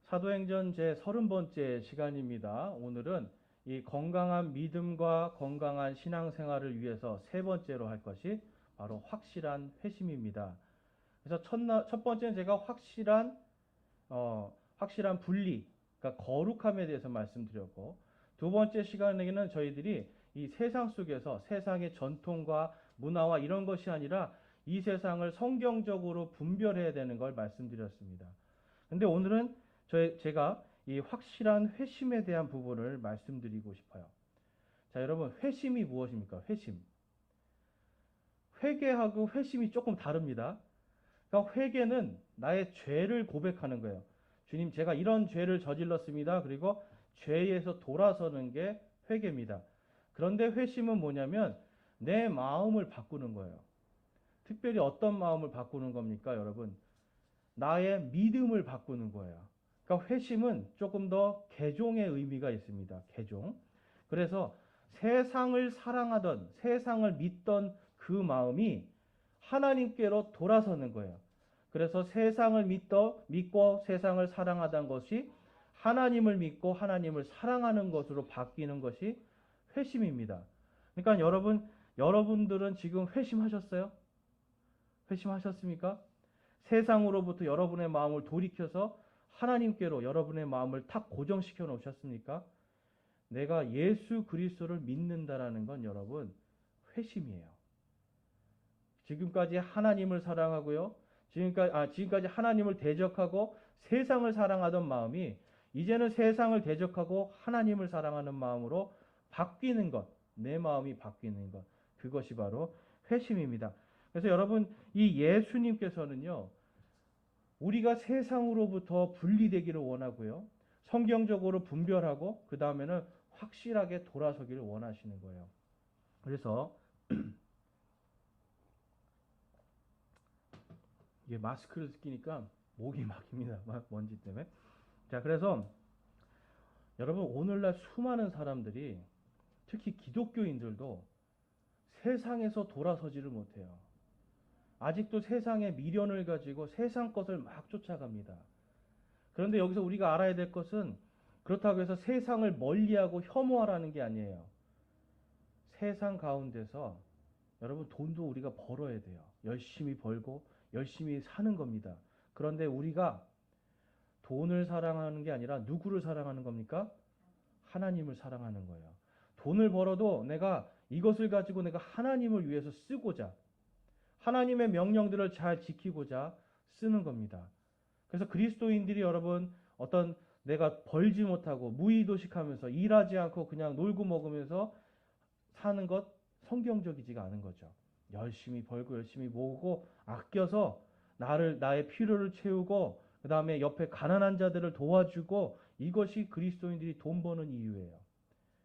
사도행전 제 30번째 시간입니다. 오늘은 이 건강한 믿음과 건강한 신앙생활을 위해서 세 번째로 할 것이 바로 확실한 회심입니다. 그래서 첫 번째는 제가 확실한 분리, 그러니까 거룩함에 대해서 말씀드렸고, 두 번째 시간에는 저희들이 이 세상 속에서 세상의 전통과 문화와 이런 것이 아니라 이 세상을 성경적으로 분별해야 되는 걸 말씀드렸습니다. 근데 오늘은 제가 이 확실한 회심에 대한 부분을 말씀드리고 싶어요. 자, 여러분, 회심이 무엇입니까? 회심. 회개하고 회심이 조금 다릅니다. 그러니까 회개는 나의 죄를 고백하는 거예요. 주님, 제가 이런 죄를 저질렀습니다. 그리고 죄에서 돌아서는 게 회개입니다. 그런데 회심은 뭐냐면 내 마음을 바꾸는 거예요. 특별히 어떤 마음을 바꾸는 겁니까, 여러분? 나의 믿음을 바꾸는 거예요. 그러니까 회심은 조금 더 개종의 의미가 있습니다. 개종. 그래서 세상을 사랑하던, 세상을 믿던 그 마음이 하나님께로 돌아서는 거예요. 그래서 세상을 믿고 세상을 사랑하던 것이 하나님을 믿고 하나님을 사랑하는 것으로 바뀌는 것이 회심입니다. 그러니까 여러분들은 지금 회심하셨어요? 회심하셨습니까? 세상으로부터 여러분의 마음을 돌이켜서 하나님께로 여러분의 마음을 탁 고정시켜 놓으셨습니까? 내가 예수 그리스도를 믿는다라는 건 여러분 회심이에요. 지금까지 하나님을 사랑하고요. 지금까지 하나님을 대적하고 세상을 사랑하던 마음이 이제는 세상을 대적하고 하나님을 사랑하는 마음으로 바뀌는 것, 내 마음이 바뀌는 것, 그것이 바로 회심입니다. 그래서 여러분, 이 예수님께서는요, 우리가 세상으로부터 분리되기를 원하고요. 성경적으로 분별하고 그 다음에는 확실하게 돌아서기를 원하시는 거예요. 그래서 이게 마스크를 끼니까 목이 막힙니다. 먼지 때문에. 자, 그래서 여러분, 오늘날 수많은 사람들이 특히 기독교인들도 세상에서 돌아서지를 못해요. 아직도 세상의 미련을 가지고 세상 것을 막 쫓아갑니다. 그런데 여기서 우리가 알아야 될 것은 그렇다고 해서 세상을 멀리하고 혐오하라는 게 아니에요. 세상 가운데서 여러분 돈도 우리가 벌어야 돼요. 열심히 벌고 열심히 사는 겁니다. 그런데 우리가 돈을 사랑하는 게 아니라 누구를 사랑하는 겁니까? 하나님을 사랑하는 거예요. 돈을 벌어도 내가 이것을 가지고 내가 하나님을 위해서 쓰고자 하나님의 명령들을 잘 지키고자 쓰는 겁니다. 그래서 그리스도인들이 여러분 어떤 내가 벌지 못하고 무의도식하면서 일하지 않고 그냥 놀고 먹으면서 사는 것 성경적이지가 않은 거죠. 열심히 벌고 열심히 모으고 아껴서 나의 필요를 채우고 그 다음에 옆에 가난한 자들을 도와주고 이것이 그리스도인들이 돈 버는 이유예요.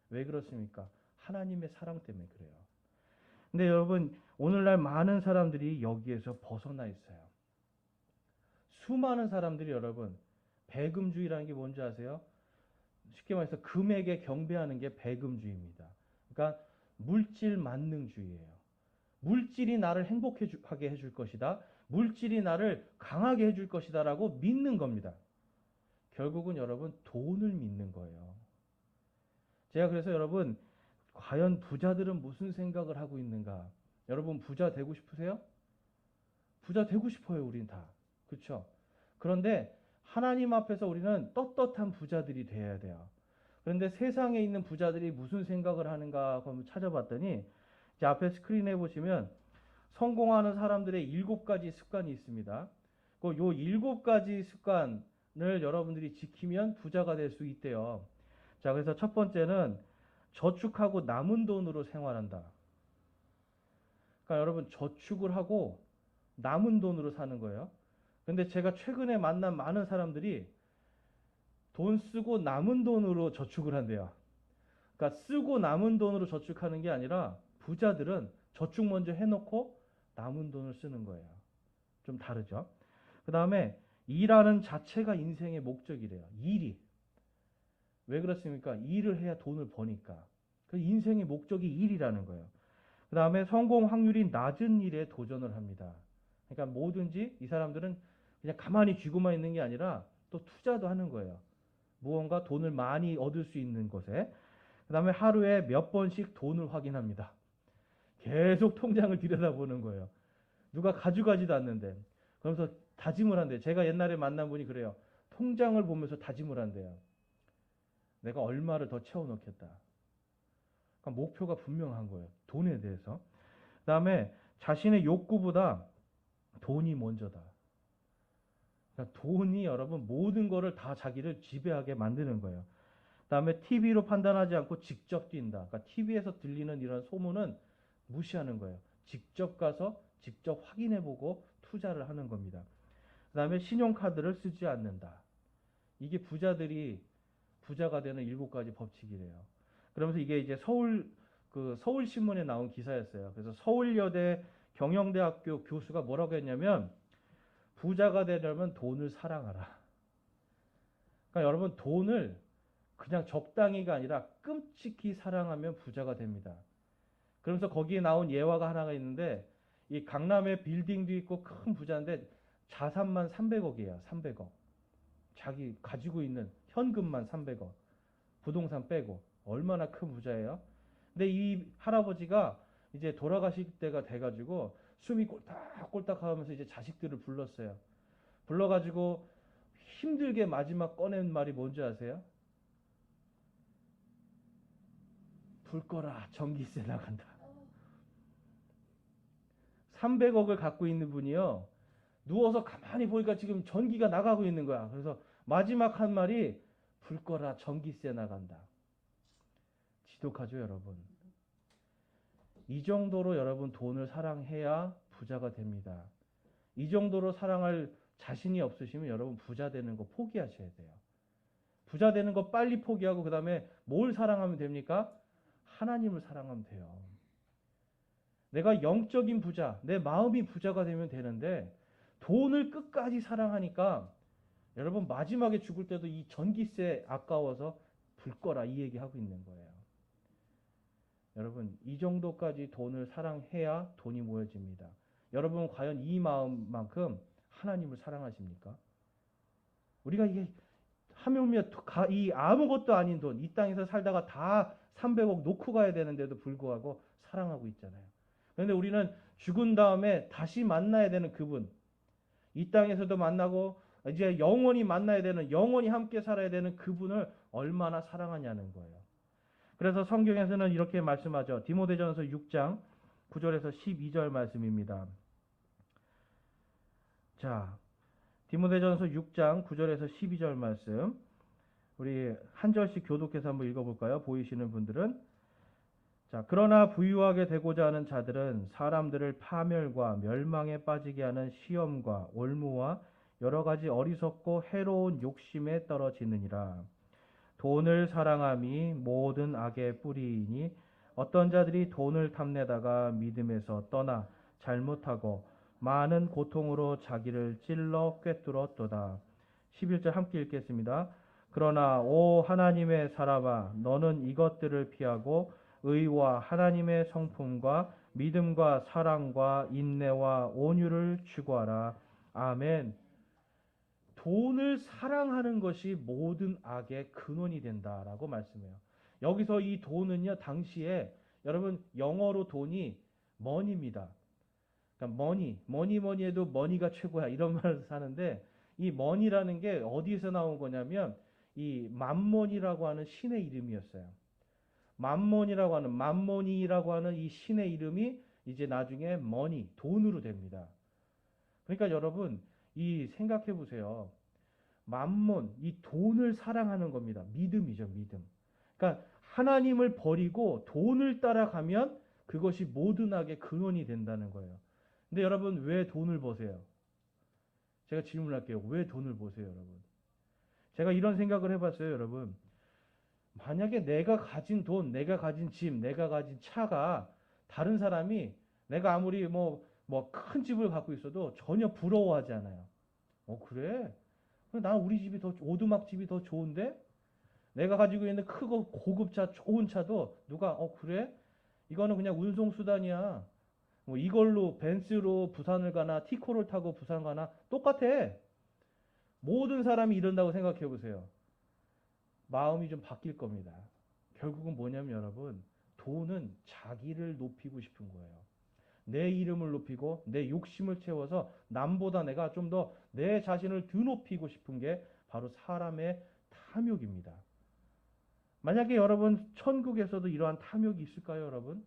왜 그렇습니까? 하나님의 사랑 때문에 그래요. 근데 여러분 오늘날 많은 사람들이 여기에서 벗어나 있어요. 수많은 사람들이 여러분 배금주의라는 게 뭔지 아세요? 쉽게 말해서 금액에 경배하는 게 배금주의입니다. 그러니까 물질 만능주의예요. 물질이 나를 행복하게 해줄 것이다. 물질이 나를 강하게 해줄 것이다 라고 믿는 겁니다. 결국은 여러분 돈을 믿는 거예요. 제가 그래서 여러분 과연 부자들은 무슨 생각을 하고 있는가? 여러분 부자 되고 싶으세요? 부자 되고 싶어요, 우린 다. 그렇죠? 그런데 하나님 앞에서 우리는 떳떳한 부자들이 되어야 돼요. 그런데 세상에 있는 부자들이 무슨 생각을 하는가 한번 찾아봤더니 이제 앞에 스크린에 보시면 성공하는 사람들의 7가지 습관이 있습니다. 요 7가지 습관을 여러분들이 지키면 부자가 될 수 있대요. 자, 그래서 첫 번째는 저축하고 남은 돈으로 생활한다. 그러니까 여러분 저축을 하고 남은 돈으로 사는 거예요. 근데 제가 최근에 만난 많은 사람들이 돈 쓰고 남은 돈으로 저축을 한대요. 그러니까 쓰고 남은 돈으로 저축하는 게 아니라 부자들은 저축 먼저 해놓고 남은 돈을 쓰는 거예요. 좀 다르죠. 그 다음에 일하는 자체가 인생의 목적이래요. 일이. 왜 그렇습니까? 일을 해야 돈을 버니까. 그 인생의 목적이 일이라는 거예요. 그 다음에 성공 확률이 낮은 일에 도전을 합니다. 그러니까 뭐든지 이 사람들은 그냥 가만히 쥐고만 있는 게 아니라 또 투자도 하는 거예요. 무언가 돈을 많이 얻을 수 있는 곳에. 그 다음에 하루에 몇 번씩 돈을 확인합니다. 계속 통장을 들여다보는 거예요. 누가 가져가지도 않는데. 그러면서 다짐을 한대요. 제가 옛날에 만난 분이 그래요. 통장을 보면서 다짐을 한대요. 내가 얼마를 더 채워넣겠다. 그러니까 목표가 분명한 거예요. 돈에 대해서. 그 다음에 자신의 욕구보다 돈이 먼저다. 그러니까 돈이 여러분 모든 거를 다 자기를 지배하게 만드는 거예요. 그 다음에 TV로 판단하지 않고 직접 뛴다. 그러니까 TV에서 들리는 이런 소문은 무시하는 거예요. 직접 가서 직접 확인해보고 투자를 하는 겁니다. 그 다음에 신용카드를 쓰지 않는다. 이게 부자들이 부자가 되는 7가지 법칙이래요. 그러면서 이게 이제 서울신문에 나온 기사였어요. 그래서 서울여대 경영대학교 교수가 뭐라고 했냐면 부자가 되려면 돈을 사랑하라. 그러니까 여러분 돈을 그냥 적당히가 아니라 끔찍히 사랑하면 부자가 됩니다. 그러면서 거기에 나온 예화가 하나가 있는데 이 강남에 빌딩도 있고 큰 부자인데 자산만 300억이에요. 300억. 자기 가지고 있는 현금만 300억. 부동산 빼고 얼마나 큰 부자예요. 근데 이 할아버지가 이제 돌아가실 때가 돼가지고 숨이 꼴딱꼴딱 하면서 이제 자식들을 불렀어요. 불러가지고 힘들게 마지막 꺼낸 말이 뭔지 아세요? 불 꺼라, 전기세 나간다. 300억을 갖고 있는 분이요. 누워서 가만히 보니까 지금 전기가 나가고 있는 거야. 그래서 마지막 한 말이 불 꺼라, 전기세 나간다. 지독하죠, 여러분. 이 정도로 여러분 돈을 사랑해야 부자가 됩니다. 이 정도로 사랑할 자신이 없으시면 여러분 부자 되는 거 포기하셔야 돼요. 부자 되는 거 빨리 포기하고 그 다음에 뭘 사랑하면 됩니까? 하나님을 사랑하면 돼요. 내가 영적인 부자, 내 마음이 부자가 되면 되는데 돈을 끝까지 사랑하니까 여러분 마지막에 죽을 때도 이 전기세 아까워서 불 꺼라 이 얘기하고 있는 거예요. 여러분 이 정도까지 돈을 사랑해야 돈이 모여집니다. 여러분 과연 이 마음만큼 하나님을 사랑하십니까? 우리가 이게 하물며 이 아무것도 아닌 돈, 이 땅에서 살다가 다 300억 놓고 가야 되는데도 불구하고 사랑하고 있잖아요. 그런데 우리는 죽은 다음에 다시 만나야 되는 그분, 이 땅에서도 만나고 이제 영원히 만나야 되는, 영원히 함께 살아야 되는 그분을 얼마나 사랑하냐는 거예요. 그래서 성경에서는 이렇게 말씀하죠. 디모데전서 6장 9절에서 12절 말씀입니다. 자, 디모데전서 6장 9절에서 12절 말씀 우리 한 절씩 교독해서 한번 읽어볼까요? 보이시는 분들은. 자, 그러나 부유하게 되고자 하는 자들은 사람들을 파멸과 멸망에 빠지게 하는 시험과 올무와 여러 가지 어리석고 해로운 욕심에 떨어지느니라. 돈을 사랑함이 모든 악의 뿌리이니 어떤 자들이 돈을 탐내다가 믿음에서 떠나 잘못하고 많은 고통으로 자기를 찔러 꿰뚫었도다. 11절 함께 읽겠습니다. 그러나 오 하나님의 사람아 너는 이것들을 피하고 의와 하나님의 성품과 믿음과 사랑과 인내와 온유를 추구하라. 아멘. 돈을 사랑하는 것이 모든 악의 근원이 된다라고 말씀해요. 여기서 이 돈은요, 당시에 여러분 영어로 돈이 money입니다. 그러니까 머니 해도 머니가 최고야 이런 말을 하는데 이 money라는 게 어디에서 나온 거냐면 이 맘몬이라고 하는 신의 이름이었어요. 맘몬이라고 하는 이 신의 이름이 이제 나중에 money 돈으로 됩니다. 그러니까 여러분 이 생각해 보세요. 맘몬, 이 돈을 사랑하는 겁니다. 믿음이죠, 믿음. 그러니까 하나님을 버리고 돈을 따라가면 그것이 모든 악의 근원이 된다는 거예요. 근데 여러분 왜 돈을 버세요? 제가 질문할게요. 왜 돈을 버세요, 여러분? 제가 이런 생각을 해봤어요, 여러분. 만약에 내가 가진 돈, 내가 가진 집, 내가 가진 차가 다른 사람이 내가 아무리 큰 집을 갖고 있어도 전혀 부러워하지 않아요. 그래? 난 우리 집이 더 오두막 집이 더 좋은데 내가 가지고 있는 크고 고급차 좋은 차도 누가 그래? 이거는 그냥 운송수단이야. 이걸로 벤츠로 부산을 가나 티코를 타고 부산 가나 똑같아. 모든 사람이 이런다고 생각해 보세요. 마음이 좀 바뀔 겁니다. 결국은 뭐냐면 여러분, 돈은 자기를 높이고 싶은 거예요. 내 이름을 높이고 내 욕심을 채워서 남보다 내가 좀 더 내 자신을 드높이고 싶은 게 바로 사람의 탐욕입니다. 만약에 여러분 천국에서도 이러한 탐욕이 있을까요, 여러분?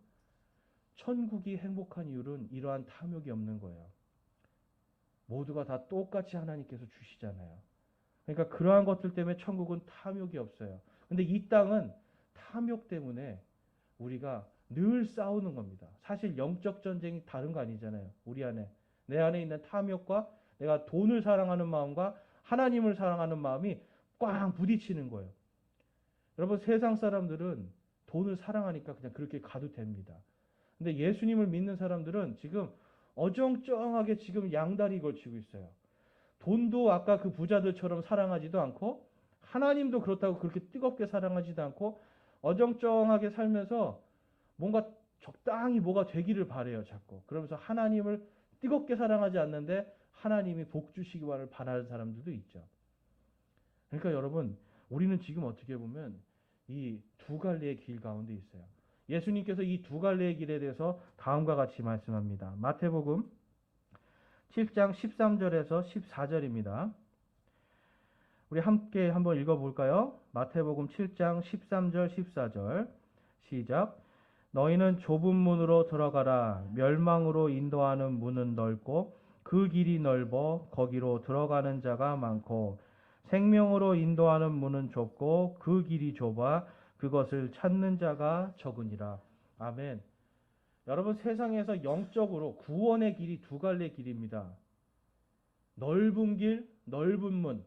천국이 행복한 이유는 이러한 탐욕이 없는 거예요. 모두가 다 똑같이 하나님께서 주시잖아요. 그러니까 그러한 것들 때문에 천국은 탐욕이 없어요. 근데 이 땅은 탐욕 때문에 우리가 늘 싸우는 겁니다. 사실 영적 전쟁이 다른 거 아니잖아요. 우리 안에. 내 안에 있는 탐욕과 내가 돈을 사랑하는 마음과 하나님을 사랑하는 마음이 꽝 부딪히는 거예요. 여러분 세상 사람들은 돈을 사랑하니까 그냥 그렇게 가도 됩니다. 근데 예수님을 믿는 사람들은 지금 어정쩡하게 지금 양다리 걸치고 있어요. 돈도 아까 그 부자들처럼 사랑하지도 않고 하나님도 그렇다고 그렇게 뜨겁게 사랑하지도 않고 어정쩡하게 살면서 뭔가 적당히 뭐가 되기를 바래요, 자꾸. 그러면서 하나님을 뜨겁게 사랑하지 않는데 하나님이 복 주시기만을 바라는 사람들도 있죠. 그러니까 여러분, 우리는 지금 어떻게 보면 이 두 갈래의 길 가운데 있어요. 예수님께서 이 두 갈래의 길에 대해서 다음과 같이 말씀합니다. 마태복음 7장 13절에서 14절입니다. 우리 함께 한번 읽어볼까요? 마태복음 7장 13절 14절 시작. 너희는 좁은 문으로 들어가라. 멸망으로 인도하는 문은 넓고 그 길이 넓어 거기로 들어가는 자가 많고 생명으로 인도하는 문은 좁고 그 길이 좁아 그것을 찾는 자가 적으니라. 아멘. 여러분 세상에서 영적으로 구원의 길이 두 갈래 길입니다. 넓은 길, 넓은 문.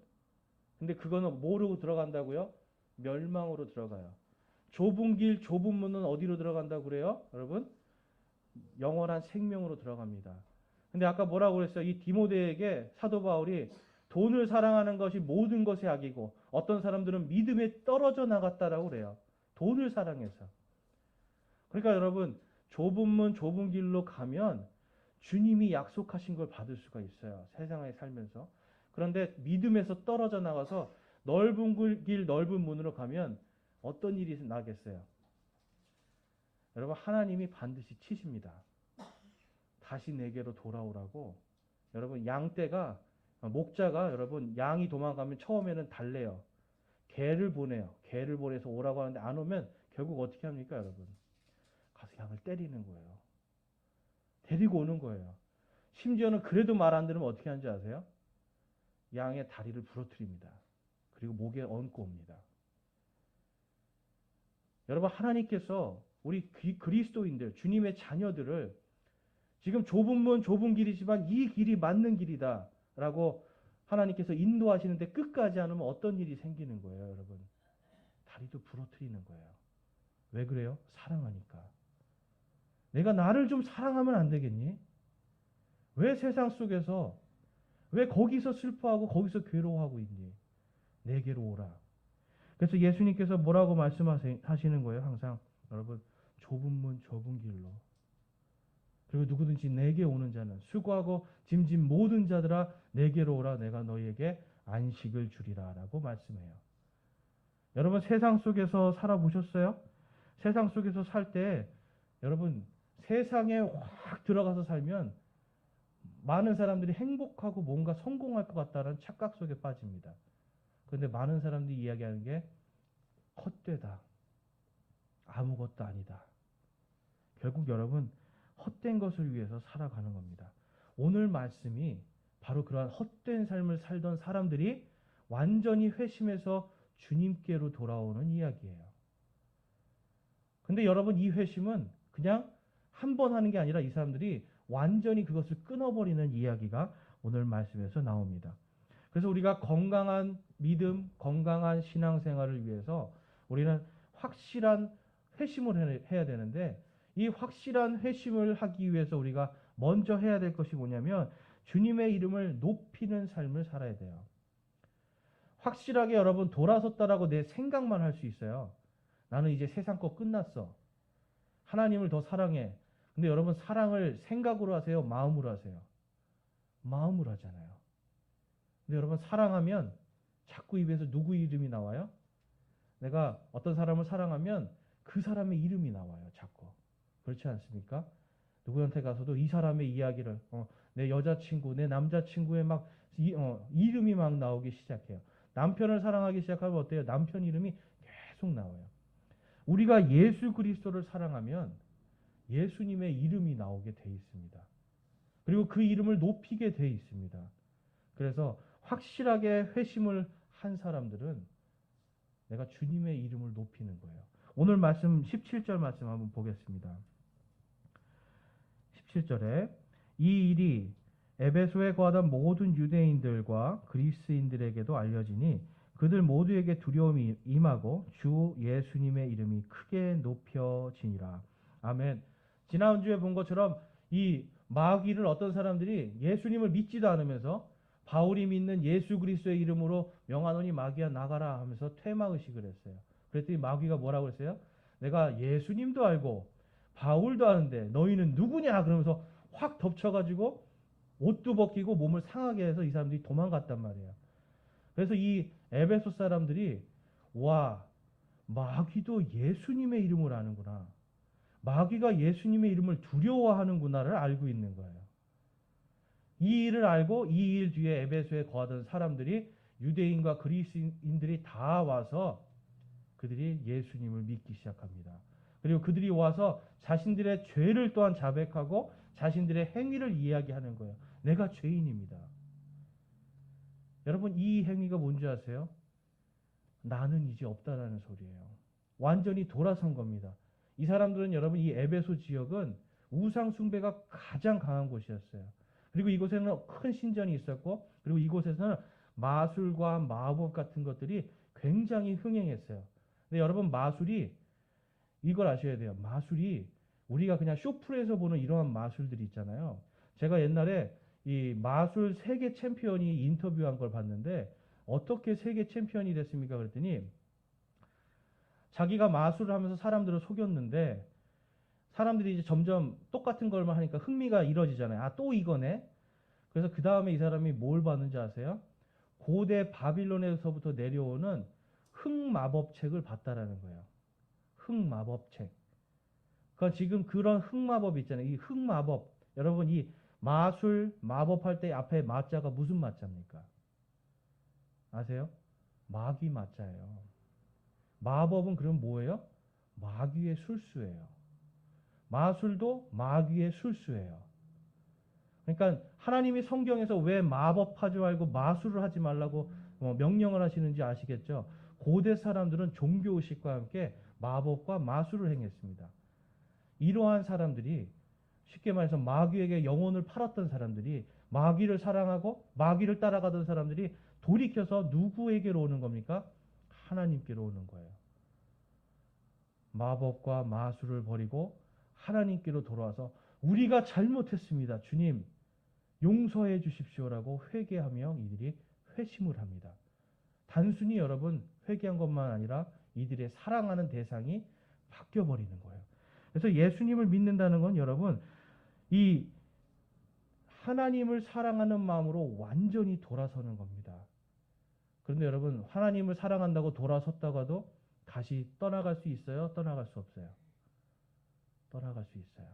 근데 그거는 뭐로 들어간다고요? 멸망으로 들어가요. 좁은 길, 좁은 문은 어디로 들어간다고 그래요? 여러분? 영원한 생명으로 들어갑니다. 근데 아까 뭐라고 그랬어요? 이 디모데에게 사도 바울이 돈을 사랑하는 것이 모든 것의 악이고 어떤 사람들은 믿음에 떨어져 나갔다라고 그래요. 돈을 사랑해서. 그러니까 여러분 좁은 문, 좁은 길로 가면 주님이 약속하신 걸 받을 수가 있어요. 세상에 살면서. 그런데 믿음에서 떨어져 나가서 넓은 길, 넓은 문으로 가면 어떤 일이 나겠어요? 여러분 하나님이 반드시 치십니다. 다시 내게로 돌아오라고. 여러분 양떼가 목자가 여러분 양이 도망가면 처음에는 달래요. 개를 보내요. 개를 보내서 오라고 하는데 안 오면 결국 어떻게 합니까, 여러분? 가서 양을 때리는 거예요. 데리고 오는 거예요. 심지어는 그래도 말 안 들으면 어떻게 하는지 아세요? 양의 다리를 부러뜨립니다. 그리고 목에 얹고 옵니다. 여러분 하나님께서 우리 그리스도인들, 주님의 자녀들을 지금 좁은 문, 좁은 길이지만 이 길이 맞는 길이다 라고 하나님께서 인도하시는데 끝까지 안 오면 어떤 일이 생기는 거예요, 여러분? 다리도 부러뜨리는 거예요. 왜 그래요? 사랑하니까. 내가 나를 좀 사랑하면 안 되겠니? 왜 세상 속에서 왜 거기서 슬퍼하고 거기서 괴로워하고 있니? 내게로 오라. 그래서 예수님께서 뭐라고 말씀하시는 거예요? 항상 여러분 좁은 문 좁은 길로 그리고 누구든지 내게 오는 자는 수고하고 짐진 모든 자들아 내게로 오라 내가 너희에게 안식을 주리라 라고 말씀해요. 여러분 세상 속에서 살아보셨어요? 세상 속에서 살 때 여러분 세상에 확 들어가서 살면 많은 사람들이 행복하고 뭔가 성공할 것 같다는 착각 속에 빠집니다. 그런데 많은 사람들이 이야기하는 게 헛되다. 아무것도 아니다. 결국 여러분 헛된 것을 위해서 살아가는 겁니다. 오늘 말씀이 바로 그러한 헛된 삶을 살던 사람들이 완전히 회심해서 주님께로 돌아오는 이야기예요. 근데 여러분 이 회심은 그냥 한 번 하는 게 아니라 이 사람들이 완전히 그것을 끊어버리는 이야기가 오늘 말씀에서 나옵니다. 그래서 우리가 건강한 믿음, 건강한 신앙생활을 위해서 우리는 확실한 회심을 해야 되는데 이 확실한 회심을 하기 위해서 우리가 먼저 해야 될 것이 뭐냐면 주님의 이름을 높이는 삶을 살아야 돼요. 확실하게 여러분 돌아섰다라고 내 생각만 할 수 있어요. 나는 이제 세상 거 끝났어. 하나님을 더 사랑해. 근데 여러분 사랑을 생각으로 하세요? 마음으로 하세요? 마음으로 하잖아요. 근데 여러분 사랑하면 자꾸 입에서 누구 이름이 나와요? 내가 어떤 사람을 사랑하면 그 사람의 이름이 나와요. 자꾸. 그렇지 않습니까? 누구한테 가서도 이 사람의 이야기를 내 여자친구, 내 남자친구의 막 이름이 막 나오기 시작해요. 남편을 사랑하기 시작하면 어때요? 남편 이름이 계속 나와요. 우리가 예수 그리스도를 사랑하면 예수님의 이름이 나오게 돼 있습니다. 그리고 그 이름을 높이게 돼 있습니다. 그래서 확실하게 회심을 한 사람들은 내가 주님의 이름을 높이는 거예요. 오늘 말씀 17절 말씀 한번 보겠습니다. 17절에 이 일이 에베소에 거하던 모든 유대인들과 그리스인들에게도 알려지니 그들 모두에게 두려움이 임하고 주 예수님의 이름이 크게 높여지니라. 아멘. 지난주에 본 것처럼 이 마귀를 어떤 사람들이 예수님을 믿지도 않으면서 바울이 믿는 예수 그리스도의 이름으로 명하노니 마귀야 나가라 하면서 퇴마의식을 했어요. 그랬더니 마귀가 뭐라고 했어요? 내가 예수님도 알고 바울도 아는데 너희는 누구냐? 그러면서 확 덮쳐가지고 옷도 벗기고 몸을 상하게 해서 이 사람들이 도망갔단 말이에요. 그래서 이 에베소 사람들이 와, 마귀도 예수님의 이름을 아는구나. 마귀가 예수님의 이름을 두려워하는구나를 알고 있는 거예요. 이 일을 알고 이 일 뒤에 에베소에 거하던 사람들이 유대인과 그리스인들이 다 와서 그들이 예수님을 믿기 시작합니다. 그리고 그들이 와서 자신들의 죄를 또한 자백하고 자신들의 행위를 이야기하는 거예요. 내가 죄인입니다. 여러분 이 행위가 뭔지 아세요? 나는 이제 없다라는 소리예요. 완전히 돌아선 겁니다. 이 사람들은 여러분 이 에베소 지역은 우상 숭배가 가장 강한 곳이었어요. 그리고 이곳에는 큰 신전이 있었고 그리고 이곳에서는 마술과 마법 같은 것들이 굉장히 흥행했어요. 근데 여러분 마술이 이걸 아셔야 돼요. 마술이 우리가 그냥 쇼프에서 보는 이러한 마술들이 있잖아요. 제가 옛날에 이 마술 세계 챔피언이 인터뷰한 걸 봤는데 어떻게 세계 챔피언이 됐습니까? 그랬더니 자기가 마술을 하면서 사람들을 속였는데 사람들이 이제 점점 똑같은 걸만 하니까 흥미가 잃어지잖아요. 아, 또 이거네? 그래서 그 다음에 이 사람이 뭘 봤는지 아세요? 고대 바빌론에서부터 내려오는 흑마법책을 봤다라는 거예요. 흑마법책. 그러니까 지금 그런 흑마법 있잖아요. 이 흑마법. 여러분 이 마술, 마법할 때 앞에 마자가 무슨 마자입니까? 아세요? 마귀 마자예요. 마법은 그럼 뭐예요? 마귀의 술수예요. 마술도 마귀의 술수예요. 그러니까 하나님이 성경에서 왜 마법하지 말고 마술을 하지 말라고 명령을 하시는지 아시겠죠? 고대 사람들은 종교의식과 함께 마법과 마술을 행했습니다. 이러한 사람들이 쉽게 말해서 마귀에게 영혼을 팔았던 사람들이 마귀를 사랑하고 마귀를 따라가던 사람들이 돌이켜서 누구에게로 오는 겁니까? 하나님께로 오는 거예요. 마법과 마술을 버리고 하나님께로 돌아와서 우리가 잘못했습니다. 주님 용서해 주십시오라고 회개하며 이들이 회심을 합니다. 단순히 여러분 회개한 것만 아니라 이들의 사랑하는 대상이 바뀌어버리는 거예요. 그래서 예수님을 믿는다는 건 여러분 이 하나님을 사랑하는 마음으로 완전히 돌아서는 겁니다. 그런데 여러분 하나님을 사랑한다고 돌아섰다고 해도 다시 떠나갈 수 있어요? 떠나갈 수 없어요? 떠나갈 수 있어요.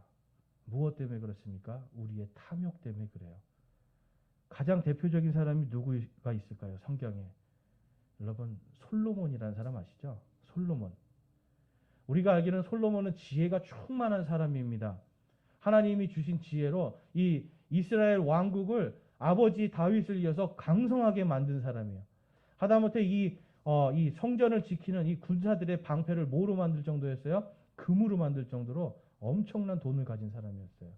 무엇 때문에 그렇습니까? 우리의 탐욕 때문에 그래요. 가장 대표적인 사람이 누구가 있을까요? 성경에. 여러분 솔로몬이라는 사람 아시죠? 솔로몬. 우리가 알기로는 솔로몬은 지혜가 충만한 사람입니다. 하나님이 주신 지혜로 이 이스라엘 왕국을 아버지 다윗을 이어서 강성하게 만든 사람이에요. 하다못해 이 성전을 지키는 이 군사들의 방패를 뭐로 만들 정도였어요? 금으로 만들 정도로 엄청난 돈을 가진 사람이었어요.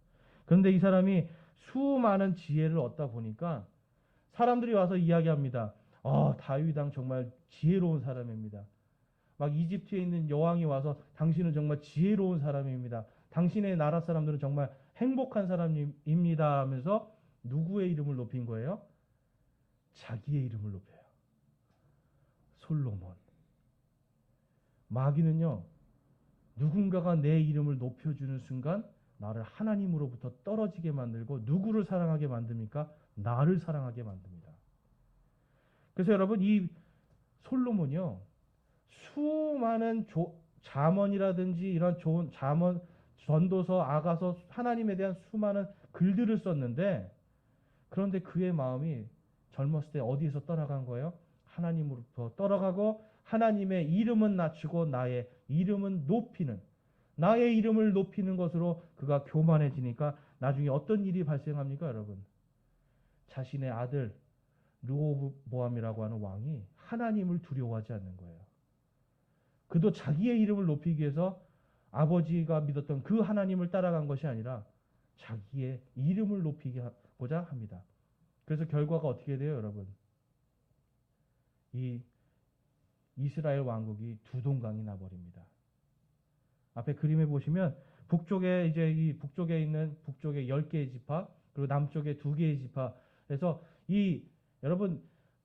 그런데 이 사람이 수많은 지혜를 얻다 보니까 사람들이 와서 이야기합니다. 다윗 왕 정말 지혜로운 사람입니다. 막 이집트에 있는 여왕이 와서 당신은 정말 지혜로운 사람입니다. 당신의 나라 사람들은 정말 행복한 사람입니다 하면서 누구의 이름을 높인 거예요? 자기의 이름을 높여요. 솔로몬. 마귀는요. 누군가가 내 이름을 높여주는 순간 나를 하나님으로부터 떨어지게 만들고 누구를 사랑하게 만듭니까? 나를 사랑하게 만듭니다. 그래서 여러분 이 솔로몬이요 수많은 잠언이라든지 이런 좋은 잠언, 전도서, 아가서, 하나님에 대한 수많은 글들을 썼는데 그런데 그의 마음이 젊었을 때 어디에서 떠나간 거예요? 하나님으로부터 떠나가고 하나님의 이름은 낮추고 나의 이름은 높이는 나의 이름을 높이는 것으로 그가 교만해지니까 나중에 어떤 일이 발생합니까, 여러분? 자신의 아들 르호보암이라고 하는 왕이 하나님을 두려워하지 않는 거예요. 그도 자기의 이름을 높이기 위해서 아버지가 믿었던 그 하나님을 따라간 것이 아니라 자기의 이름을 높이고자 합니다. 그래서 결과가 어떻게 돼요, 여러분? 이 이스라엘 왕국이 두 동강이 나버립니다. 앞에 그림에 보시면 북쪽에 이제 이 북쪽에 있는 북쪽에 10개의 지파 그리고 남쪽에 2개의 지파 그래서 이 여러분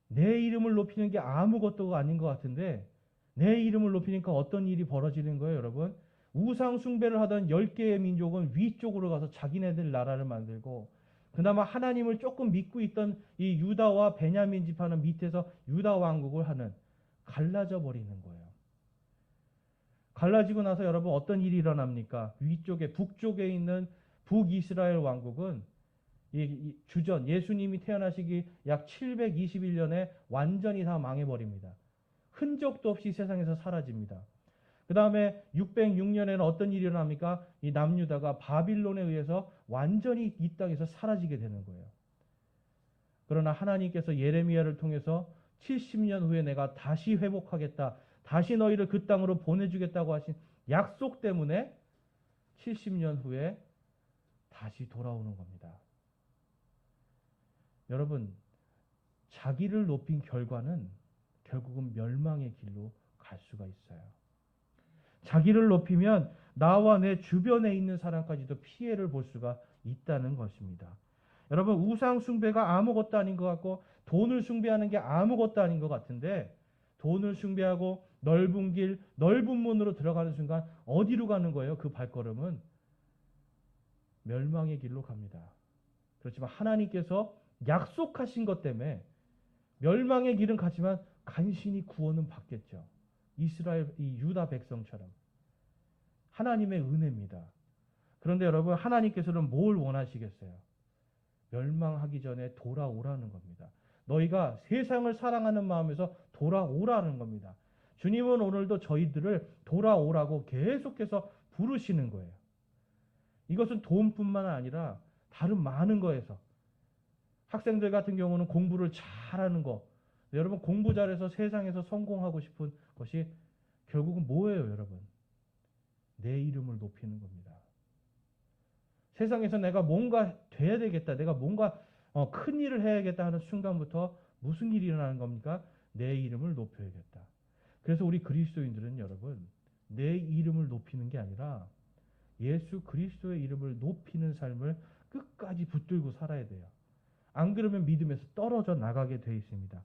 내 이름을 높이는 게 아무것도 아닌 것 같은데 내 이름을 높이니까 어떤 일이 벌어지는 거예요, 여러분? 우상 숭배를 하던 10개의 민족은 위쪽으로 가서 자기네들 나라를 만들고 그나마 하나님을 조금 믿고 있던 이 유다와 베냐민 지파는 밑에서 유다 왕국을 하는 갈라져 버리는 거예요. 갈라지고 나서 여러분 어떤 일이 일어납니까? 위쪽에 북쪽에 있는 북이스라엘 왕국은 이 주전 예수님이 태어나시기 약 721년에 완전히 다 망해버립니다. 흔적도 없이 세상에서 사라집니다. 그 다음에 606년에는 어떤 일이 일어납니까? 이 남유다가 바빌론에 의해서 완전히 이 땅에서 사라지게 되는 거예요. 그러나 하나님께서 예레미야를 통해서 70년 후에 내가 다시 회복하겠다. 다시 너희를 그 땅으로 보내주겠다고 하신 약속 때문에 70년 후에 다시 돌아오는 겁니다. 여러분, 자기를 높인 결과는 결국은 멸망의 길로 갈 수가 있어요. 자기를 높이면 나와 내 주변에 있는 사람까지도 피해를 볼 수가 있다는 것입니다. 여러분 우상 숭배가 아무것도 아닌 것 같고 돈을 숭배하는 게 아무것도 아닌 것 같은데 돈을 숭배하고 넓은 길, 넓은 문으로 들어가는 순간 어디로 가는 거예요? 그 발걸음은 멸망의 길로 갑니다. 그렇지만 하나님께서 약속하신 것 때문에 멸망의 길은 가지만 간신히 구원은 받겠죠. 이스라엘, 이 유다 백성처럼. 하나님의 은혜입니다. 그런데 여러분, 하나님께서는 뭘 원하시겠어요? 멸망하기 전에 돌아오라는 겁니다. 너희가 세상을 사랑하는 마음에서 돌아오라는 겁니다. 주님은 오늘도 저희들을 돌아오라고 계속해서 부르시는 거예요. 이것은 돈뿐만 아니라 다른 많은 거에서 학생들 같은 경우는 공부를 잘하는 거. 여러분 공부 잘해서 세상에서 성공하고 싶은 것이 결국은 뭐예요, 여러분? 내 이름을 높이는 겁니다. 세상에서 내가 뭔가 돼야 되겠다. 내가 뭔가 큰 일을 해야겠다 하는 순간부터 무슨 일이 일어나는 겁니까? 내 이름을 높여야겠다. 그래서 우리 그리스도인들은 여러분 내 이름을 높이는 게 아니라 예수 그리스도의 이름을 높이는 삶을 끝까지 붙들고 살아야 돼요. 안 그러면 믿음에서 떨어져 나가게 돼 있습니다.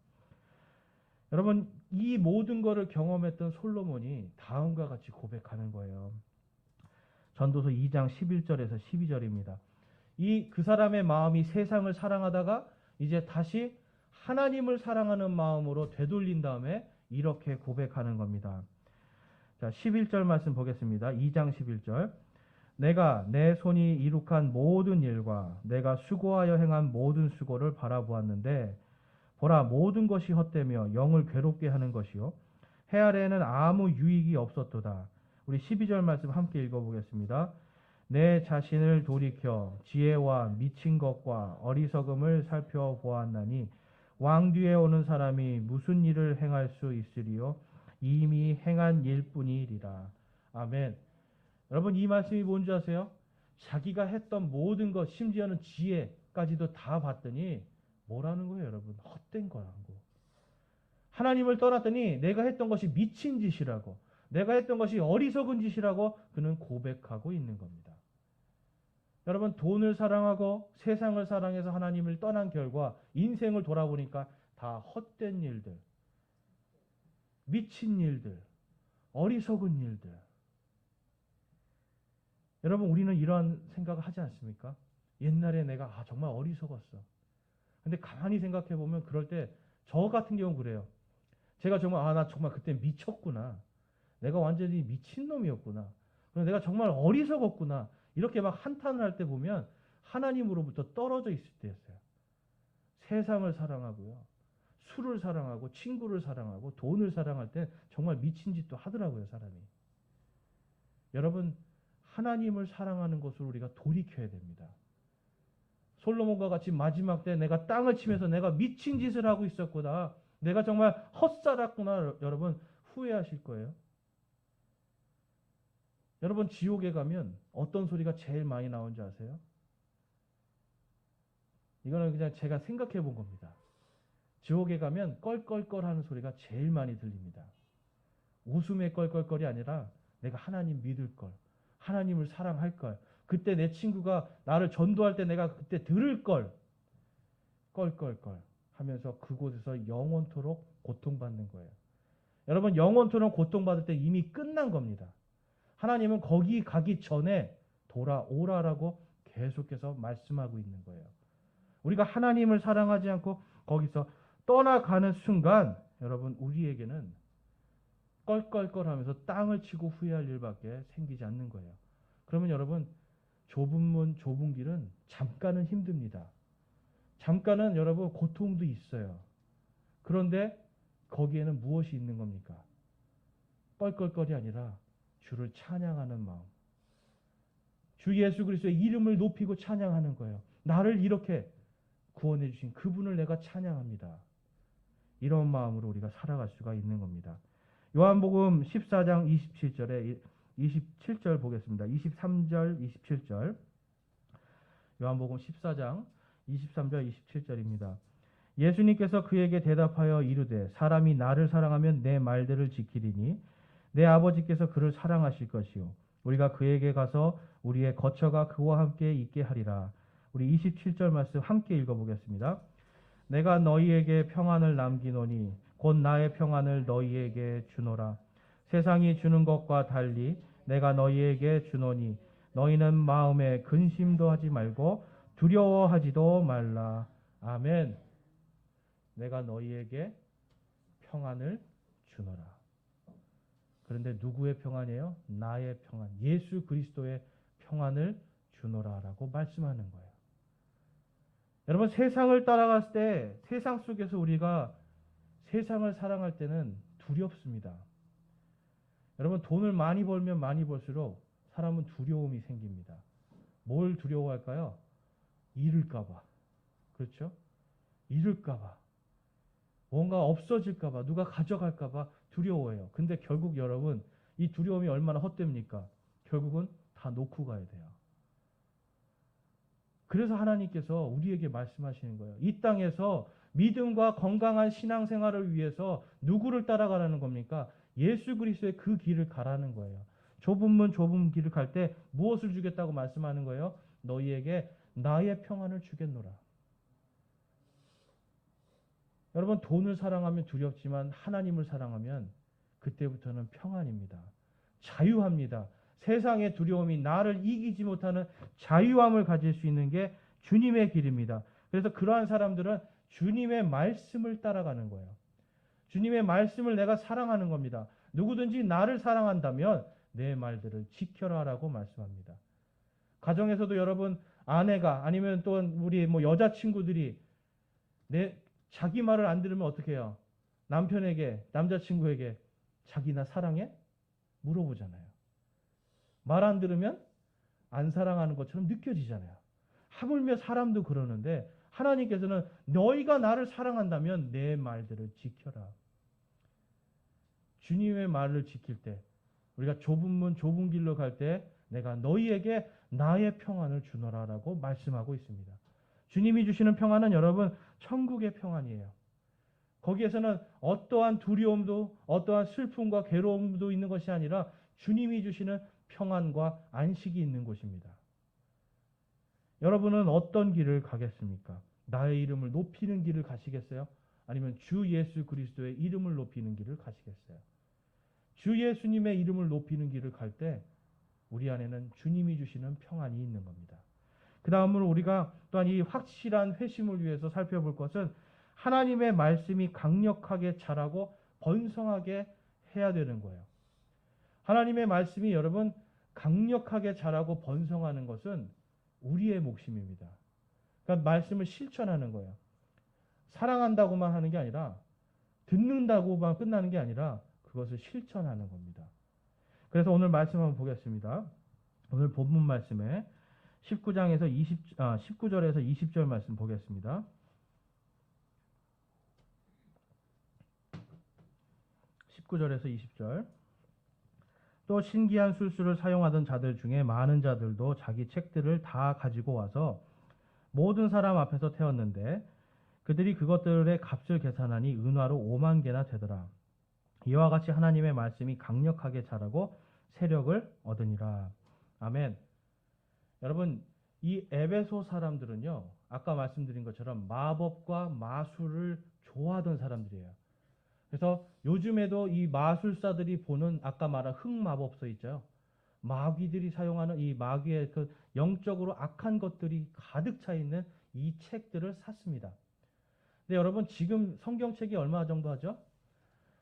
여러분 이 모든 것을 경험했던 솔로몬이 다음과 같이 고백하는 거예요. 전도서 2장 11절에서 12절입니다. 그 사람의 마음이 세상을 사랑하다가 이제 다시 하나님을 사랑하는 마음으로 되돌린 다음에 이렇게 고백하는 겁니다. 자, 11절 말씀 보겠습니다. 2장 11절. 내가 내 손이 이룩한 모든 일과 내가 수고하여 행한 모든 수고를 바라보았는데 보라 모든 것이 헛되며 영을 괴롭게 하는 것이요 해 아래에는 아무 유익이 없었도다. 우리 12절 말씀 함께 읽어보겠습니다. 내 자신을 돌이켜 지혜와 미친 것과 어리석음을 살펴보았나니 왕 뒤에 오는 사람이 무슨 일을 행할 수 있으리요 이미 행한 일뿐이리라. 아멘. 여러분 이 말씀이 뭔지 아세요? 자기가 했던 모든 것 심지어는 지혜까지도 다 봤더니 뭐라는 거예요, 여러분? 헛된 거라고. 하나님을 떠났더니 내가 했던 것이 미친 짓이라고, 내가 했던 것이 어리석은 짓이라고 그는 고백하고 있는 겁니다. 여러분 돈을 사랑하고 세상을 사랑해서 하나님을 떠난 결과 인생을 돌아보니까 다 헛된 일들, 미친 일들, 어리석은 일들. 여러분 우리는 이러한 생각을 하지 않습니까? 옛날에 내가 정말 어리석었어. 근데 가만히 생각해 보면 그럴 때 저 같은 경우는 그래요. 제가 정말 나 정말 그때 미쳤구나. 내가 완전히 미친놈이었구나. 그리고 내가 정말 어리석었구나. 이렇게 막 한탄을 할 때 보면 하나님으로부터 떨어져 있을 때였어요. 세상을 사랑하고요. 술을 사랑하고 친구를 사랑하고 돈을 사랑할 때 정말 미친 짓도 하더라고요, 사람이. 여러분, 하나님을 사랑하는 것을 우리가 돌이켜야 됩니다. 솔로몬과 같이 마지막 때 내가 땅을 치면서 내가 미친 짓을 하고 있었구나. 내가 정말 헛살았구나. 여러분, 후회하실 거예요. 여러분, 지옥에 가면 어떤 소리가 제일 많이 나오는지 아세요? 이거는 그냥 제가 생각해 본 겁니다. 지옥에 가면 껄껄껄 하는 소리가 제일 많이 들립니다. 웃음의 껄껄껄이 아니라 내가 하나님 믿을 걸, 하나님을 사랑할 걸, 그때 내 친구가 나를 전도할 때 내가 그때 들을 걸, 껄껄껄 하면서 그곳에서 영원토록 고통받는 거예요. 여러분, 영원토록 고통받을 때 이미 끝난 겁니다. 하나님은 거기 가기 전에 돌아오라라고 계속해서 말씀하고 있는 거예요. 우리가 하나님을 사랑하지 않고 거기서 떠나가는 순간 여러분, 우리에게는 껄껄껄 하면서 땅을 치고 후회할 일밖에 생기지 않는 거예요. 그러면 여러분, 좁은 문, 좁은 길은 잠깐은 힘듭니다. 잠깐은 여러분 고통도 있어요. 그런데 거기에는 무엇이 있는 겁니까? 껄껄껄이 아니라 주를 찬양하는 마음. 주 예수 그리스도의 이름을 높이고 찬양하는 거예요. 나를 이렇게 구원해 주신 그분을 내가 찬양합니다. 이런 마음으로 우리가 살아갈 수가 있는 겁니다. 요한복음 14장 27절에 27절 보겠습니다. 23절, 27절. 요한복음 14장 23절, 27절입니다. 예수님께서 그에게 대답하여 이르되 사람이 나를 사랑하면 내 말들을 지키리니 내 아버지께서 그를 사랑하실 것이요 우리가 그에게 가서 우리의 거처가 그와 함께 있게 하리라. 우리 27절 말씀 함께 읽어보겠습니다. 내가 너희에게 평안을 남기노니 곧 나의 평안을 너희에게 주노라. 세상이 주는 것과 달리 내가 너희에게 주노니 너희는 마음에 근심도 하지 말고 두려워하지도 말라. 아멘. 내가 너희에게 평안을 주노라. 그런데 누구의 평안이에요? 나의 평안, 예수 그리스도의 평안을 주노라라고 말씀하는 거예요. 여러분, 세상을 따라갔을 때 세상 속에서 우리가 세상을 사랑할 때는 두렵습니다. 여러분, 돈을 많이 벌면 많이 벌수록 사람은 두려움이 생깁니다. 뭘 두려워할까요? 잃을까봐. 그렇죠? 잃을까봐. 뭔가 없어질까봐, 누가 가져갈까봐 두려워해요. 근데 결국 여러분, 이 두려움이 얼마나 헛됩니까? 결국은 다 놓고 가야 돼요. 그래서 하나님께서 우리에게 말씀하시는 거예요. 이 땅에서 믿음과 건강한 신앙생활을 위해서 누구를 따라가라는 겁니까? 예수 그리스도의 그 길을 가라는 거예요. 좁은 문, 좁은 길을 갈 때 무엇을 주겠다고 말씀하는 거예요? 너희에게 나의 평안을 주겠노라. 여러분, 돈을 사랑하면 두렵지만 하나님을 사랑하면 그때부터는 평안입니다. 자유합니다. 세상의 두려움이 나를 이기지 못하는 자유함을 가질 수 있는 게 주님의 길입니다. 그래서 그러한 사람들은 주님의 말씀을 따라가는 거예요. 주님의 말씀을 내가 사랑하는 겁니다. 누구든지 나를 사랑한다면 내 말들을 지켜라라고 말씀합니다. 가정에서도 여러분, 아내가 아니면 또 우리 여자친구들이 자기 말을 안 들으면 어떻게 해요? 남편에게, 남자친구에게 자기 나 사랑해? 물어보잖아요. 말 안 들으면 안 사랑하는 것처럼 느껴지잖아요. 하물며 사람도 그러는데 하나님께서는 너희가 나를 사랑한다면 내 말들을 지켜라. 주님의 말을 지킬 때 우리가 좁은 문 좁은 길로 갈 때 내가 너희에게 나의 평안을 주노라라고 말씀하고 있습니다. 주님이 주시는 평안은 여러분 천국의 평안이에요. 거기에서는 어떠한 두려움도 어떠한 슬픔과 괴로움도 있는 것이 아니라 주님이 주시는 평안과 안식이 있는 곳입니다. 여러분은 어떤 길을 가겠습니까? 나의 이름을 높이는 길을 가시겠어요? 아니면 주 예수 그리스도의 이름을 높이는 길을 가시겠어요? 주 예수님의 이름을 높이는 길을 갈 때 우리 안에는 주님이 주시는 평안이 있는 겁니다. 그 다음으로 우리가 또한 이 확실한 회심을 위해서 살펴볼 것은 하나님의 말씀이 강력하게 자라고 번성하게 해야 되는 거예요. 하나님의 말씀이 여러분 강력하게 자라고 번성하는 것은 우리의 몫입니다. 그러니까 말씀을 실천하는 거예요. 사랑한다고만 하는 게 아니라 듣는다고만 끝나는 게 아니라 그것을 실천하는 겁니다. 그래서 오늘 말씀 한번 보겠습니다. 오늘 본문 말씀에 19절에서 20절 말씀 보겠습니다. 19절에서 20절. 또 신기한 술수를 사용하던 자들 중에 많은 자들도 자기 책들을 다 가지고 와서 모든 사람 앞에서 태웠는데 그들이 그것들의 값을 계산하니 은화로 5만 개나 되더라. 이와 같이 하나님의 말씀이 강력하게 자라고 세력을 얻으니라. 아멘. 여러분, 이 에베소 사람들은요, 아까 말씀드린 것처럼 마법과 마술을 좋아하던 사람들이에요. 그래서 요즘에도 이 마술사들이 보는 아까 말한 흑마법서 있죠. 마귀들이 사용하는 이 마귀의 그 영적으로 악한 것들이 가득 차 있는 이 책들을 샀습니다. 근데 여러분 지금 성경책이 얼마 정도 하죠?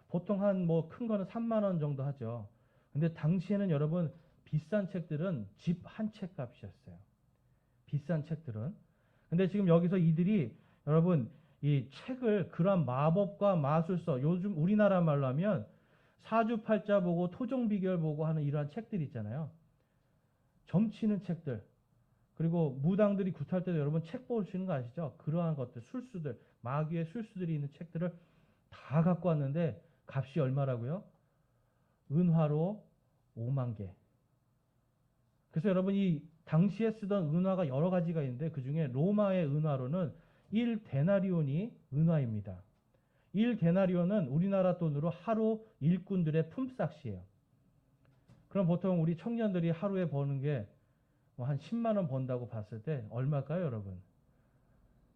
보통 한 뭐 큰 거는 3만 원 정도 하죠. 근데 당시에는 여러분 비싼 책들은 집 한 책 값이었어요. 비싼 책들은. 근데 지금 여기서 이들이 여러분 이 책을 그러한 마법과 마술서, 요즘 우리나라 말로 하면 사주팔자 보고 토종비결 보고 하는 이러한 책들 있잖아요. 점치는 책들. 그리고 무당들이 굿할 때도 여러분 책 보시는 거 아시죠? 그러한 것들, 술수들, 마귀의 술수들이 있는 책들을 다 갖고 왔는데 값이 얼마라고요? 은화로 5만 개. 그래서 여러분 이 당시에 쓰던 은화가 여러 가지가 있는데 그 중에 로마의 은화로는 1데나리온이 은화입니다. 1데나리온은 우리나라 돈으로 하루 일꾼들의 품삯이에요. 그럼 보통 우리 청년들이 하루에 버는 게 한 10만 원 번다고 봤을 때 얼마일까요, 여러분?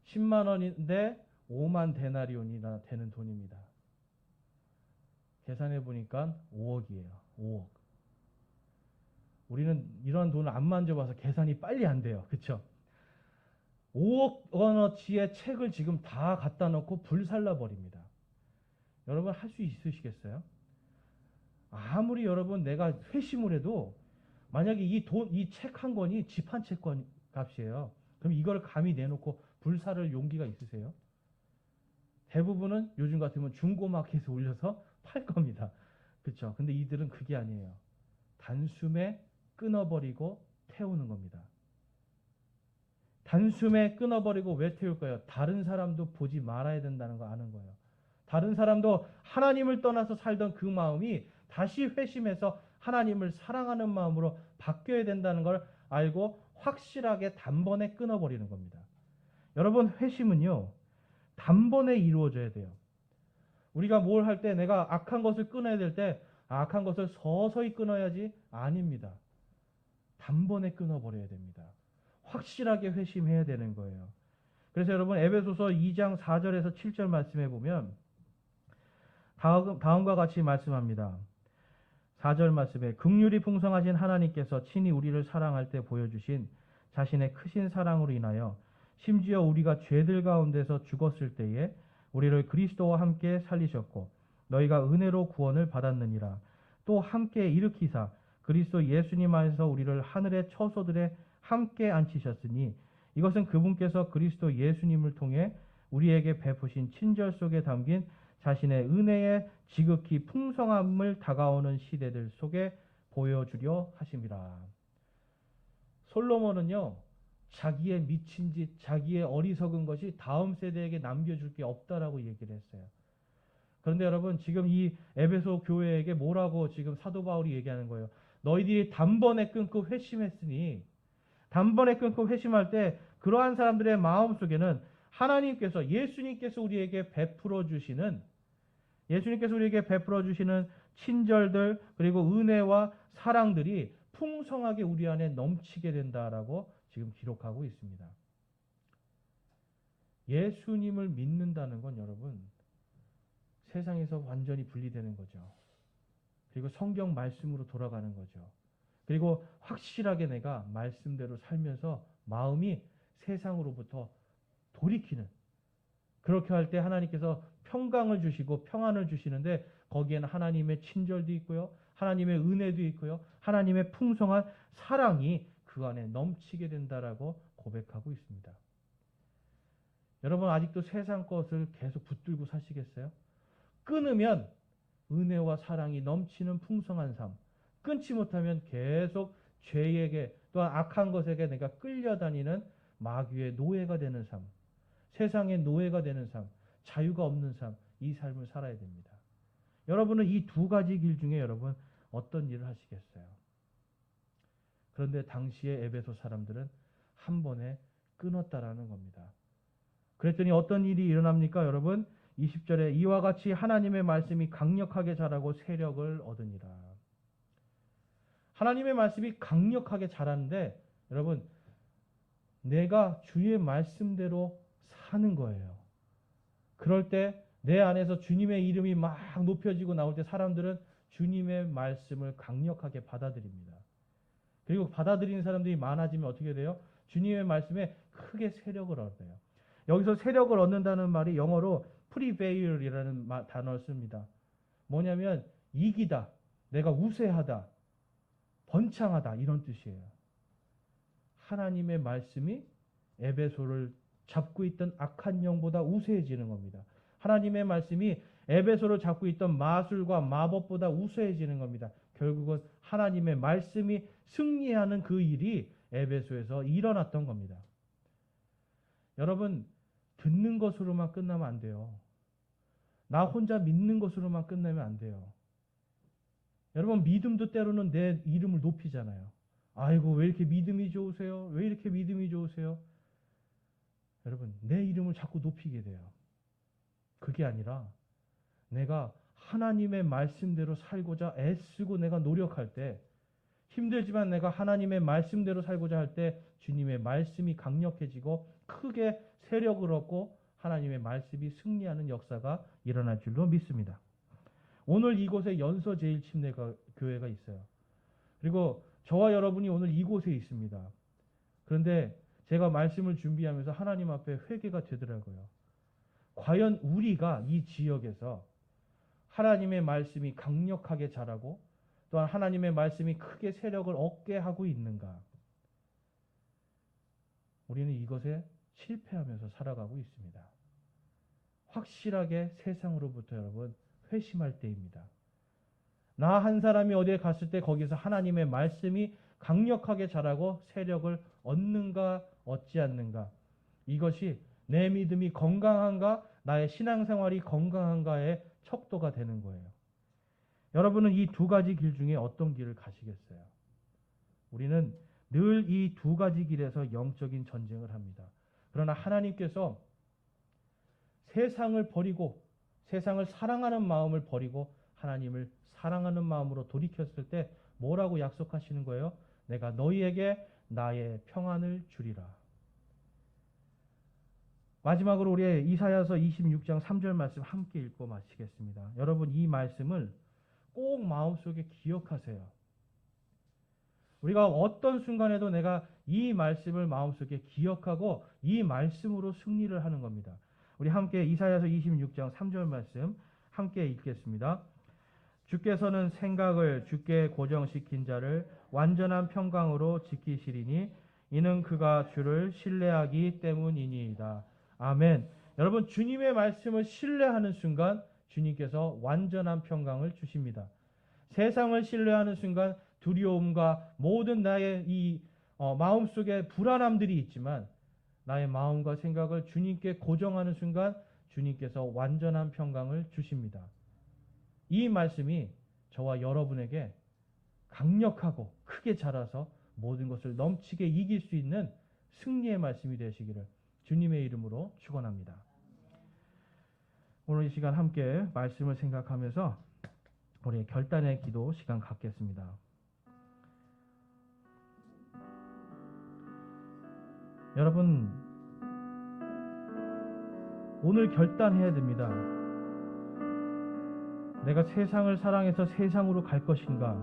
10만 원인데 5만 데나리온이나 되는 돈입니다. 계산해 보니까 5억이에요. 5억. 우리는 이런 돈을 안 만져봐서 계산이 빨리 안 돼요. 그렇죠? 5억 원어치의 책을 지금 다 갖다 놓고 불살라 버립니다. 여러분 할 수 있으시겠어요? 아무리 여러분 내가 회심을 해도 만약에 이 책 한 권이 집 한 채 값이에요. 그럼 이걸 감히 내놓고 불사를 용기가 있으세요? 대부분은 요즘 같으면 중고마켓에 올려서 팔 겁니다. 그렇죠? 근데 이들은 그게 아니에요. 단숨에 끊어버리고 태우는 겁니다. 단숨에 끊어버리고 왜 태울까요? 다른 사람도 보지 말아야 된다는 거 아는 거예요. 다른 사람도 하나님을 떠나서 살던 그 마음이 다시 회심해서 하나님을 사랑하는 마음으로 바뀌어야 된다는 걸 알고 확실하게 단번에 끊어버리는 겁니다. 여러분 회심은요. 단번에 이루어져야 돼요. 우리가 뭘 할 때 내가 악한 것을 끊어야 될 때 악한 것을 서서히 끊어야지 아닙니다. 단번에 끊어버려야 됩니다. 확실하게 회심해야 되는 거예요. 그래서 여러분 에베소서 2장 4절에서 7절 말씀해 보면 다음과 같이 말씀합니다. 4절 말씀에 긍휼이 풍성하신 하나님께서 친히 우리를 사랑할 때 보여주신 자신의 크신 사랑으로 인하여 심지어 우리가 죄들 가운데서 죽었을 때에 우리를 그리스도와 함께 살리셨고 너희가 은혜로 구원을 받았느니라. 또 함께 일으키사 그리스도 예수님 안에서 우리를 하늘의 처소들에 함께 앉히셨으니 이것은 그분께서 그리스도 예수님을 통해 우리에게 베푸신 친절 속에 담긴 자신의 은혜의 지극히 풍성함을 다가오는 시대들 속에 보여주려 하심이라. 솔로몬은요, 자기의 미친 짓, 자기의 어리석은 것이 다음 세대에게 남겨줄 게 없다라고 얘기를 했어요. 그런데 여러분, 지금 이 에베소 교회에게 뭐라고 지금 사도 바울이 얘기하는 거예요? 너희들이 단번에 끊고 회심했으니, 단번에 끊고 회심할 때 그러한 사람들의 마음 속에는 하나님께서, 예수님께서 우리에게 베풀어 주시는 친절들, 그리고 은혜와 사랑들이 풍성하게 우리 안에 넘치게 된다라고 지금 기록하고 있습니다. 예수님을 믿는다는 건 여러분 세상에서 완전히 분리되는 거죠. 그리고 성경 말씀으로 돌아가는 거죠. 그리고 확실하게 내가 말씀대로 살면서 마음이 세상으로부터 돌이키는 그렇게 할 때 하나님께서 평강을 주시고 평안을 주시는데 거기에는 하나님의 친절도 있고요. 하나님의 은혜도 있고요. 하나님의 풍성한 사랑이 그 안에 넘치게 된다라고 고백하고 있습니다. 여러분 아직도 세상 것을 계속 붙들고 사시겠어요? 끊으면 은혜와 사랑이 넘치는 풍성한 삶, 끊지 못하면 계속 죄에게 또한 악한 것에게 내가 끌려다니는 마귀의 노예가 되는 삶, 세상의 노예가 되는 삶, 자유가 없는 삶, 이 삶을 살아야 됩니다. 여러분은 이 두 가지 길 중에 여러분 어떤 일을 하시겠어요? 그런데 당시의 에베소 사람들은 한 번에 끊었다라는 겁니다. 그랬더니 어떤 일이 일어납니까, 여러분? 20절에 이와 같이 하나님의 말씀이 강력하게 자라고 세력을 얻으니라. 하나님의 말씀이 강력하게 자라는데 여러분 내가 주의 말씀대로 사는 거예요. 그럴 때 내 안에서 주님의 이름이 막 높여지고 나올 때 사람들은 주님의 말씀을 강력하게 받아들입니다. 그리고 받아들이는 사람들이 많아지면 어떻게 돼요? 주님의 말씀에 크게 세력을 얻어요. 여기서 세력을 얻는다는 말이 영어로 prevail이라는 단어를 씁니다. 뭐냐면 이기다, 내가 우세하다, 번창하다 이런 뜻이에요. 하나님의 말씀이 에베소를 잡고 있던 악한 영보다 우세해지는 겁니다. 하나님의 말씀이 에베소를 잡고 있던 마술과 마법보다 우세해지는 겁니다. 결국은 하나님의 말씀이 승리하는 그 일이 에베소에서 일어났던 겁니다. 여러분 듣는 것으로만 끝나면 안 돼요. 나 혼자 믿는 것으로만 끝나면 안 돼요. 여러분 믿음도 때로는 내 이름을 높이잖아요. 아이고 왜 이렇게 믿음이 좋으세요? 왜 이렇게 믿음이 좋으세요? 여러분 내 이름을 자꾸 높이게 돼요. 그게 아니라 내가 하나님의 말씀대로 살고자 애쓰고 내가 노력할 때 힘들지만 내가 하나님의 말씀대로 살고자 할 때 주님의 말씀이 강력해지고 크게 세력을 얻고 하나님의 말씀이 승리하는 역사가 일어날 줄로 믿습니다. 오늘 이곳에 연서제일침례교회가 있어요. 그리고 저와 여러분이 오늘 이곳에 있습니다. 그런데 제가 말씀을 준비하면서 하나님 앞에 회개가 되더라고요. 과연 우리가 이 지역에서 하나님의 말씀이 강력하게 자라고 또한 하나님의 말씀이 크게 세력을 얻게 하고 있는가? 우리는 이것에 실패하면서 살아가고 있습니다. 확실하게 세상으로부터 여러분 회심할 때입니다. 나 한 사람이 어디에 갔을 때 거기서 하나님의 말씀이 강력하게 자라고 세력을 얻는가 얻지 않는가, 이것이 내 믿음이 건강한가 나의 신앙생활이 건강한가의 척도가 되는 거예요. 여러분은 이 두 가지 길 중에 어떤 길을 가시겠어요? 우리는 늘 이 두 가지 길에서 영적인 전쟁을 합니다. 그러나 하나님께서 세상을 버리고 세상을 사랑하는 마음을 버리고 하나님을 사랑하는 마음으로 돌이켰을 때 뭐라고 약속하시는 거예요? 내가 너희에게 나의 평안을 주리라. 마지막으로 우리 이사야서 26장 3절 말씀 함께 읽고 마치겠습니다. 여러분 이 말씀을 꼭 마음속에 기억하세요. 우리가 어떤 순간에도 내가 이 말씀을 마음속에 기억하고 이 말씀으로 승리를 하는 겁니다. 우리 함께 이사야서 26장 3절 말씀 함께 읽겠습니다. 주께서는 생각을 주께 고정시킨 자를 완전한 평강으로 지키시리니 이는 그가 주를 신뢰하기 때문이니이다. 아멘. 여러분 주님의 말씀을 신뢰하는 순간 주님께서 완전한 평강을 주십니다. 세상을 신뢰하는 순간 두려움과 모든 나의 이 마음속에 불안함들이 있지만 나의 마음과 생각을 주님께 고정하는 순간 주님께서 완전한 평강을 주십니다. 이 말씀이 저와 여러분에게 강력하고 크게 자라서 모든 것을 넘치게 이길 수 있는 승리의 말씀이 되시기를 주님의 이름으로 축원합니다. 오늘 이 시간 함께 말씀을 생각하면서 우리 결단의 기도 시간 갖겠습니다. 여러분 오늘 결단해야 됩니다. 내가 세상을 사랑해서 세상으로 갈 것인가?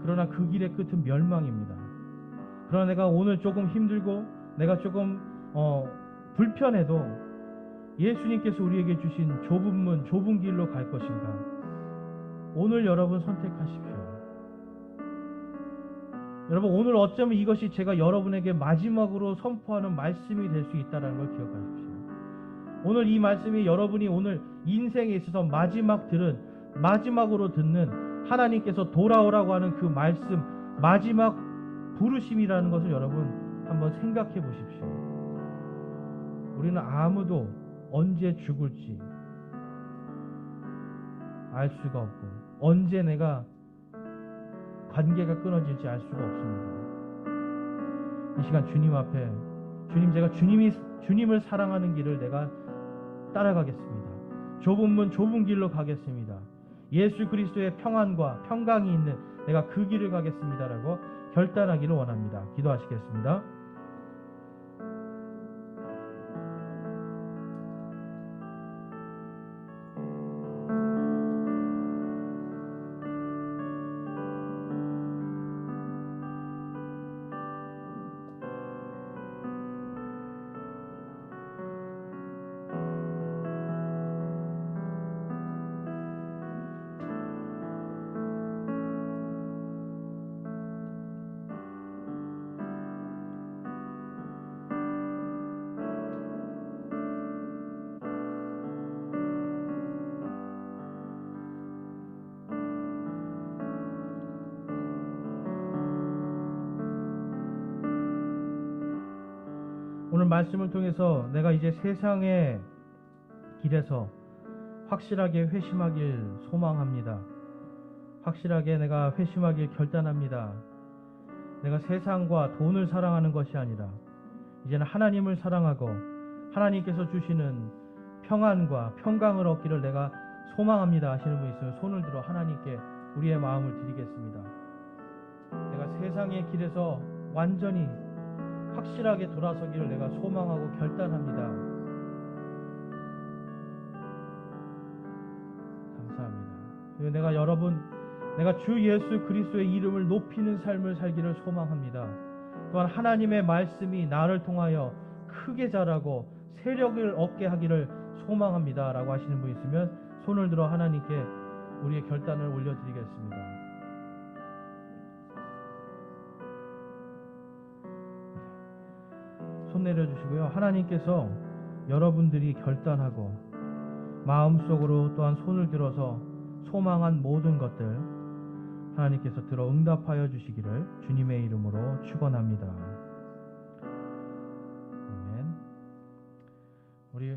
그러나 그 길의 끝은 멸망입니다. 그러나 내가 오늘 조금 힘들고 내가 조금 불편해도 예수님께서 우리에게 주신 좁은 문, 좁은 길로 갈 것인가? 오늘 여러분 선택하십시오. 여러분, 오늘 어쩌면 이것이 제가 여러분에게 마지막으로 선포하는 말씀이 될 수 있다는 걸 기억하십시오. 오늘 이 말씀이 여러분이 오늘 인생에 있어서 마지막으로 듣는 하나님께서 돌아오라고 하는 그 말씀, 마지막 부르심이라는 것을 여러분 한번 생각해 보십시오. 우리는 아무도 언제 죽을지 알 수가 없고, 언제 내가 관계가 끊어질지 알 수가 없습니다. 이 시간 주님 앞에, 주님, 제가 주님을 사랑하는 길을 내가 따라가겠습니다. 좁은 문, 좁은 길로 가겠습니다. 예수 그리스도의 평안과 평강이 있는 내가 그 길을 가겠습니다라고 결단하기를 원합니다. 기도하시겠습니다. 오늘 말씀을 통해서 내가 이제 세상의 길에서 확실하게 회심하길 소망합니다. 확실하게 내가 회심하길 결단합니다. 내가 세상과 돈을 사랑하는 것이 아니라 이제는 하나님을 사랑하고 하나님께서 주시는 평안과 평강을 얻기를 내가 소망합니다 하시는 분 있으면 손을 들어 하나님께 우리의 마음을 드리겠습니다. 내가 세상의 길에서 완전히 확실하게 돌아서기를 내가 소망하고 결단합니다. 감사합니다. 그리고 내가 주 예수 그리스도의 이름을 높이는 삶을 살기를 소망합니다. 또한 하나님의 말씀이 나를 통하여 크게 자라고 세력을 얻게 하기를 소망합니다 라고 하시는 분 있으면 손을 들어 하나님께 우리의 결단을 올려드리겠습니다. 손 내려주시고요. 하나님께서 여러분들이 결단하고 마음속으로 또한 손을 들어서 소망한 모든 것들 하나님께서 들어 응답하여 주시기를 주님의 이름으로 축원합니다. 아멘. 우리